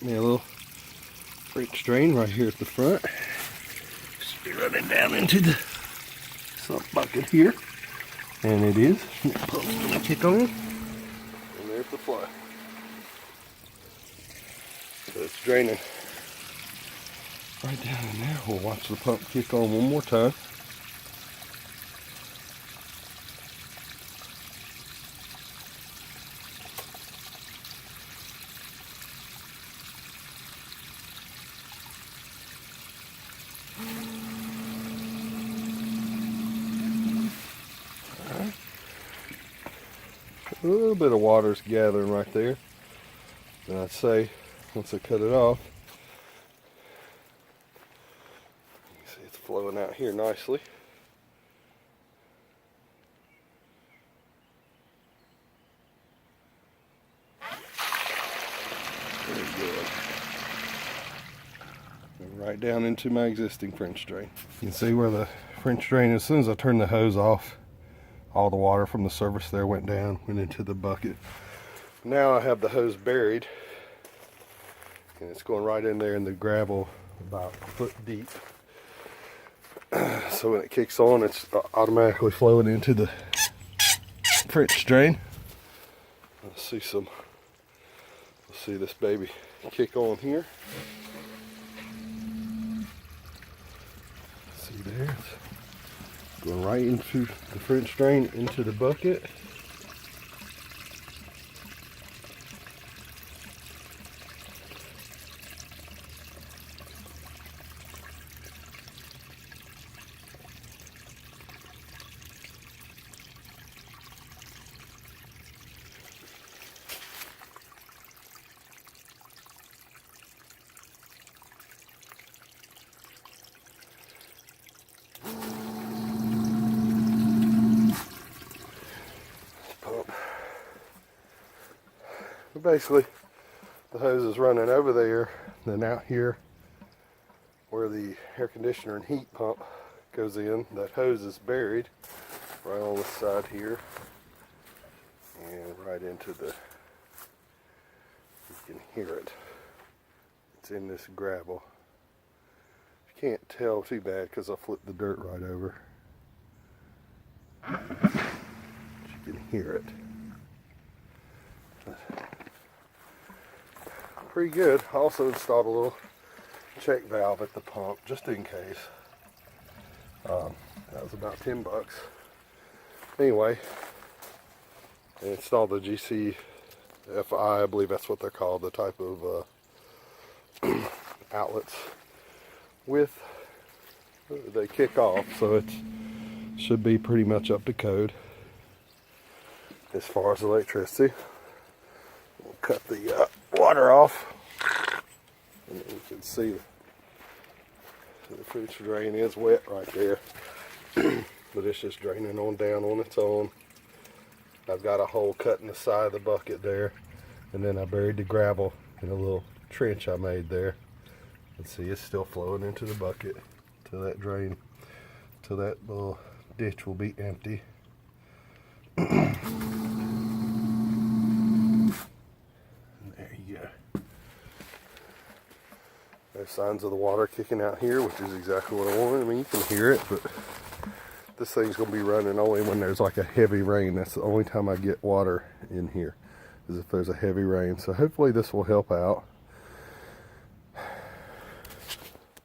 me a little French drain right here at the front. Should be running down into the sump bucket here. And it is. And the pump's gonna kick on. And there's the flow. So it's draining right down in there. We'll watch the pump kick on one more time. A little bit of water's gathering right there. And I'd say once I cut it off, you can see it's flowing out here nicely. Very good. And right down into my existing French drain. You can see where the French drain, as soon as I turned the hose off, all the water from the surface there went down, went into the bucket. Now I have the hose buried, and it's going right in there in the gravel about a foot deep. So when it kicks on, it's automatically flowing into the French drain. Let's see this baby kick on here. See there? Going right into the French drain, into the bucket. Basically, the hose is running over there, then out here where the air conditioner and heat pump goes in, that hose is buried right on the side here and right into the, you can hear it, it's in this gravel. You can't tell too bad because I flipped the dirt right over, but you can hear it. Pretty good. I also installed a little check valve at the pump just in case. That was about 10 bucks. Anyway, I installed the GCFI, I believe that's what they're called, the type of outlets with, they kick off, so it should be pretty much up to code as far as electricity. We'll cut the water off, and you can see the French drain is wet right there, but it's just draining on down on its own. I've got a hole cut in the side of the bucket there, and then I buried the gravel in a little trench I made there. And see, it's still flowing into the bucket till that drain, till that little ditch will be empty. There's signs of the water kicking out here, which is exactly what I wanted. I mean, you can hear it, but this thing's going to be running only when there's like a heavy rain. That's the only time I get water in here, is if there's a heavy rain. So hopefully this will help out.